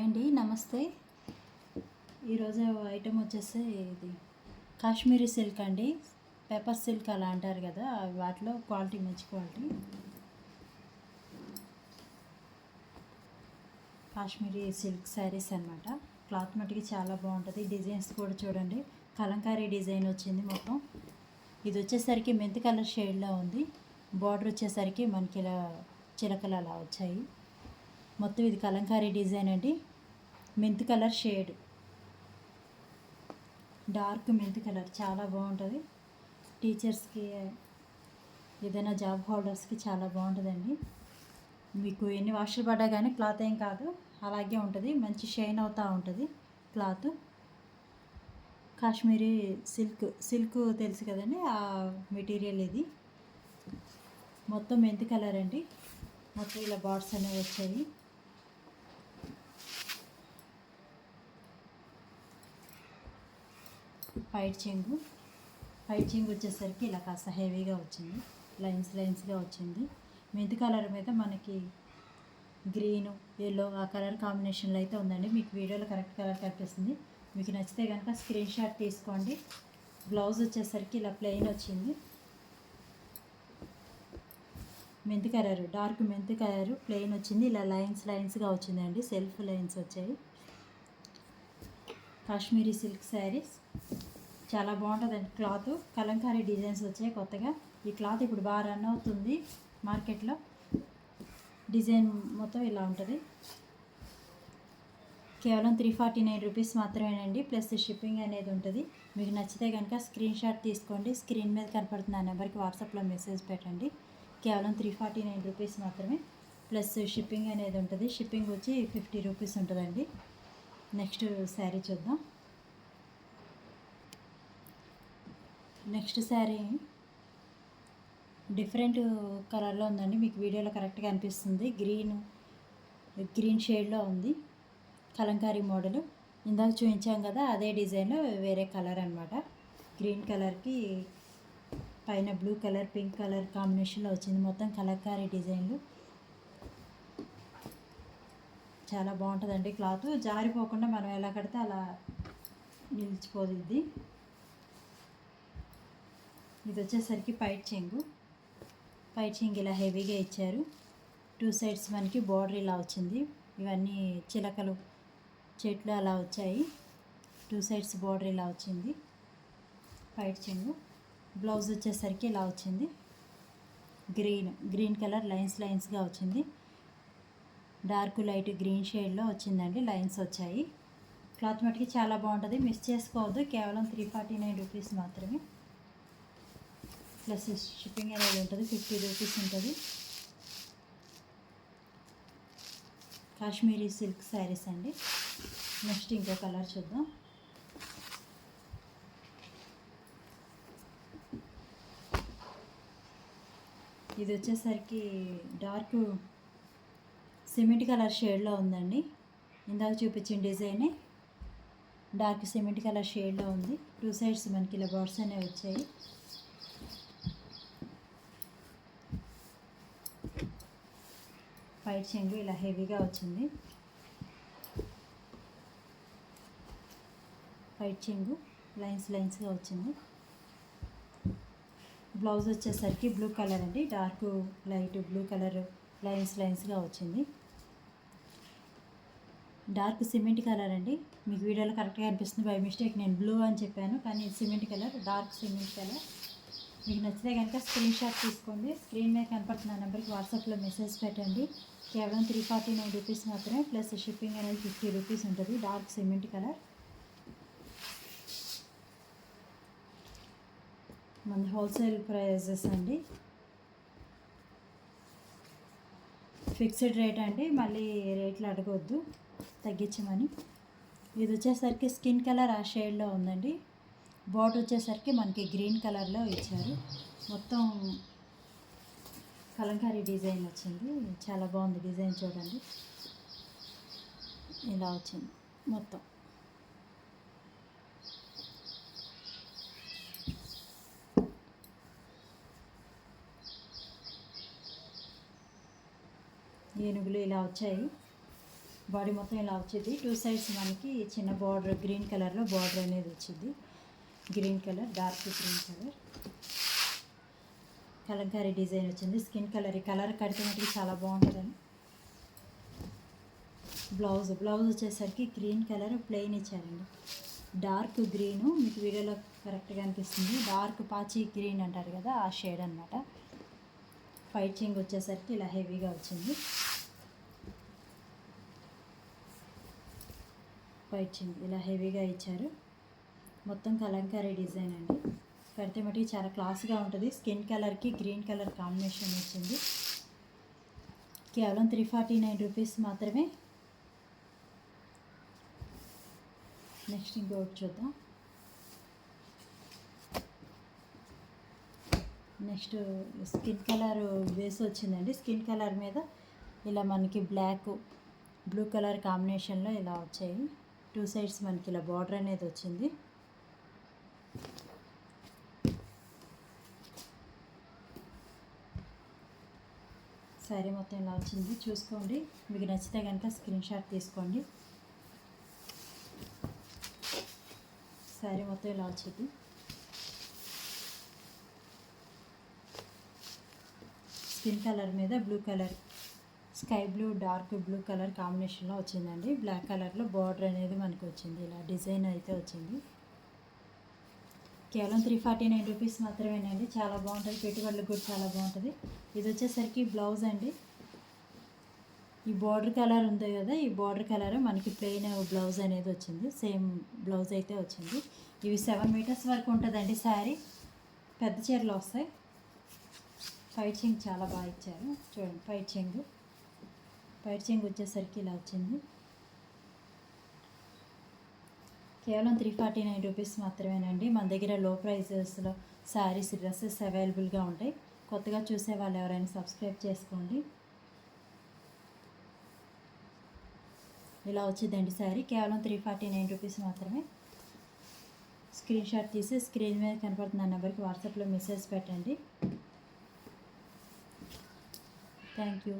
అండి, నమస్తే. ఈరోజు ఐటెం వచ్చేసి ఇది కాశ్మీరీ సిల్క్ అండి. పేపర్ సిల్క్ అలా అంటారు కదా, వాటిలో క్వాలిటీ మంచి క్వాలిటీ కాశ్మీరీ సిల్క్ శారీస్ అనమాట. క్లాత్ మటుకి చాలా బాగుంటుంది. డిజైన్స్ కూడా చూడండి, కలంకారీ డిజైన్ వచ్చింది మొత్తం. ఇది వచ్చేసరికి మెంతి కలర్ షేడ్లో ఉంది. బార్డర్ వచ్చేసరికి మనకి ఇలా చిలకలు అలా వచ్చాయి. మొత్తం ఇది కలంకారీ డిజైన్ అండి. మెంతి కలర్ షేడ్, డార్క్ మెంతి కలర్ చాలా బాగుంటుంది. టీచర్స్కి, ఏదైనా జాబ్ హోల్డర్స్కి చాలా బాగుంటుందండి. మీకు ఎన్ని వాషులు పడ్డా కానీ క్లాత్ ఏం కాదు, అలాగే ఉంటుంది. మంచి షైన్ అవుతూ ఉంటుంది క్లాత్. కాశ్మీరీ సిల్క్ తెలుసు కదండి, ఆ మెటీరియల్ ఇది. మొత్తం మెంతి కలర్ అండి. మొత్తం ఇలా బార్డ్స్ అనేవి వచ్చాయి. పైట్ చెంగు వచ్చేసరికి ఇలా కాస్త హెవీగా వచ్చింది, లైన్స్గా వచ్చింది. మెంతి కలర్ మీద మనకి గ్రీను, ఎల్లో ఆ కలర్ కాంబినేషన్లో అయితే ఉందండి. మీకు వీడియోలో కరెక్ట్ కలర్ కనిపిస్తుంది. మీకు నచ్చితే కనుక స్క్రీన్ షాట్ తీసుకోండి. బ్లౌజ్ వచ్చేసరికి ఇలా ప్లెయిన్ వచ్చింది. మెంతి కలర్, డార్క్ మెంతి కలర్ ప్లెయిన్ వచ్చింది. ఇలా లైన్స్గా వచ్చిందండి, సెల్ఫ్ లైన్స్ వచ్చాయి. కాశ్మీరీ సిల్క్ శారీస్ చాలా బాగుంటుందండి. క్లాత్ కలంకారీ డిజైన్స్ వచ్చాయి కొత్తగా. ఈ క్లాత్ ఇప్పుడు బాగా రన్ అవుతుంది మార్కెట్లో. డిజైన్ మొత్తం ఇలా ఉంటుంది. కేవలం 349 రూపీస్ మాత్రమేనండి, ప్లస్ షిప్పింగ్ అనేది ఉంటుంది. మీకు నచ్చితే కనుక స్క్రీన్ షాట్ తీసుకోండి. స్క్రీన్ మీద కనపడుతున్న నెంబర్కి వాట్సాప్లో మెసేజ్ పెట్టండి. కేవలం 349 రూపీస్ మాత్రమే, ప్లస్ షిప్పింగ్ అనేది ఉంటుంది. షిప్పింగ్ వచ్చి 50 రూపీస్ ఉంటుందండి. నెక్స్ట్ శారీ చూద్దాం. నెక్స్ట్ శారీ డిఫరెంట్ కలర్లో ఉందండి. మీకు వీడియోలో కరెక్ట్గా అనిపిస్తుంది. గ్రీన్ షేడ్లో ఉంది. కలంకారీ మోడలు ఇందాక చూపించాం కదా, అదే డిజైన్లో వేరే కలర్ అనమాట. గ్రీన్ కలర్కి పైన బ్లూ కలర్, పింక్ కలర్ కాంబినేషన్లో వచ్చింది. మొత్తం కలంకారీ డిజైన్లు చాలా బాగుంటుందండి. క్లాత్ జారిపోకుండా మనం ఎలా కడితే అలా నిలిచిపోతుంది. ఇది వచ్చేసరికి పైట్ చెంగు ఇలా హెవీగా ఇచ్చారు. 2 సైడ్స్ మనకి బార్డర్ ఇలా వచ్చింది. ఇవన్నీ చిలకలు చెట్లు అలా వచ్చాయి. 2 సైడ్స్ బార్డర్ ఇలా వచ్చింది. పైట్ చెంగు. బ్లౌజ్ వచ్చేసరికి ఇలా వచ్చింది. గ్రీన్ కలర్ లైన్స్గా వచ్చింది. డార్క్ లైట్ గ్రీన్ షేడ్లో వచ్చిందండి, లైన్స్ వచ్చాయి. క్లాత్ మటుకి చాలా బాగుంటుంది, మిస్ చేసుకోవద్దు. కేవలం 349 రూపీస్ మాత్రమే, ప్లస్ షిప్పింగ్ అనేది ఉంటుంది. 50 రూపీస్ ఉంటుంది. కాశ్మీరీ సిల్క్ శారీస్ అండి. నెక్స్ట్ ఇంకో కలర్ చూద్దాం. ఇది వచ్చేసరికి డార్క్ సిమెంట్ కలర్ షేడ్లో ఉందండి. ఇందాక చూపించిన డిజైనే డార్క్ సిమెంట్ కలర్ షేడ్లో ఉంది. 2 సైడ్స్ మనకి ఇలా బార్డర్స్ అనేవి వచ్చాయి. పైట్ చెంగు ఇలా హెవీగా వచ్చింది. పైట్ చెంగు లైన్స్గా వచ్చింది. బ్లౌజ్ వచ్చేసరికి బ్లూ కలర్ అండి, డార్క్ లైట్ బ్లూ కలర్ లైన్స్గా వచ్చింది. డార్క్ సిమెంట్ కలర్ అండి. మీకు వీడియోలో కరెక్ట్గా అనిపిస్తుంది. బై మిస్టేక్ నేను బ్లూ అని చెప్పాను, కానీ cement colour, dark cement colour. మీకు నచ్చితే కనుక స్క్రీన్ షాట్ తీసుకోండి. స్క్రీన్ మీద కనపడుతున్న నెంబర్కి వాట్సాప్లో మెసేజ్ పెట్టండి. కేవలం 349 రూపీస్ మాత్రమే, ప్లస్ షిప్పింగ్ అనేది 50 రూపీస్ ఉంటుంది. Dark cement colour. మన హోల్సేల్ ప్రైజెస్ అండి, ఫిక్స్డ్ రేట్ అండి. మళ్ళీ రేట్లు అడగొద్దు, తగ్గించమని. ఇది వచ్చేసరికి స్కిన్ కలర్ ఆ షేడ్లో ఉందండి. బార్డర్ వచ్చేసరికి మనకి గ్రీన్ కలర్లో ఇచ్చారు. మొత్తం కలంకారీ డిజైన్ వచ్చింది. చాలా బాగుంది డిజైన్, చూడండి ఇలా వచ్చింది మొత్తం. ఏనుగులు ఇలా వచ్చాయి. బాడీ మొత్తం ఇలా వచ్చింది. 2 సైడ్స్ మనకి చిన్న బార్డర్ గ్రీన్ కలర్లో బార్డర్ అనేది వచ్చింది. Green colour, dark green colour Kalamkari design వచ్చింది. స్కిన్ కలర్, ఈ కలర్ కడితే మటుకు చాలా బాగుంటుందని. బ్లౌజ్ వచ్చేసరికి గ్రీన్ కలర్ ప్లెయిన్ ఇచ్చారండి. డార్క్ గ్రీను మీకు వీడియోలో కరెక్ట్గా అనిపిస్తుంది. డార్క్ పాచి గ్రీన్ అంటారు కదా, ఆ షేడ్ అనమాట. పైచింగ్ వచ్చేసరికి ఇలా హెవీగా వచ్చింది. పైచింగ్ ఇలా హెవీగా ఇచ్చారు. మొత్తం కలంకారీ డిజైన్ అండి. కడితే మటుకు చాలా క్లాస్గా ఉంటుంది. స్కిన్ కలర్కి గ్రీన్ కలర్ కాంబినేషన్ వచ్చింది. కేవలం 349 రూపీస్ మాత్రమే. నెక్స్ట్ ఇంకొకటి చూద్దాం. నెక్స్ట్ స్కిన్ కలర్ బేస్ వచ్చిందండి. స్కిన్ కలర్ మీద ఇలా మనకి బ్లాక్, బ్లూ కలర్ కాంబినేషన్లో ఇలా వచ్చాయి. 2 సైడ్స్ మనకి ఇలా బార్డర్ అనేది వచ్చింది. శారీ మొత్తం ఇలా వచ్చింది. చూసుకోండి, మీకు నచ్చితే కనుక స్క్రీన్ షాట్ తీసుకోండి. శారీ మొత్తం ఇలా వచ్చింది. స్కిన్ కలర్ మీద blue colour, sky blue, dark blue colour కాంబినేషన్లో వచ్చిందండి. బ్లాక్ కలర్లో బార్డర్ అనేది మనకు వచ్చింది. ఇలా డిజైన్ అయితే వచ్చింది. కేవలం 349 రూపీస్ మాత్రమేనండి. చాలా బాగుంటుంది, పెట్టుబడులకు కూడా చాలా బాగుంటుంది. ఇది వచ్చేసరికి బ్లౌజ్ అండి. ఈ బార్డర్ కలర్ ఉంది కదా, ఈ బార్డర్ కలర్ మనకి ప్లెయిన్ బ్లౌజ్ అనేది వచ్చింది. సేమ్ బ్లౌజ్ అయితే వచ్చింది. ఇవి 7 మీటర్స్ వరకు ఉంటుందండి శారీ. పెద్ద చీరలు వస్తాయి. పైచింగ్ చాలా బాగా ఇచ్చారు. చూడండి, పైచింగ్ వచ్చేసరికి ఇలా వచ్చింది. కేవలం 349 రూపీస్ మాత్రమేనండి. మన దగ్గర లో ప్రైజెస్లో శారీస్, డ్రెస్సెస్ అవైలబుల్గా ఉంటాయి. కొత్తగా చూసే వాళ్ళు ఎవరైనా సబ్స్క్రైబ్ చేసుకోండి. ఇలా వచ్చిందండి శారీ. కేవలం 349 రూపీస్ మాత్రమే. స్క్రీన్ షాట్ తీసి స్క్రీన్ మీద కనపడుతున్న నెంబర్కి వాట్సాప్లో మెసేజ్ పెట్టండి. Thank you.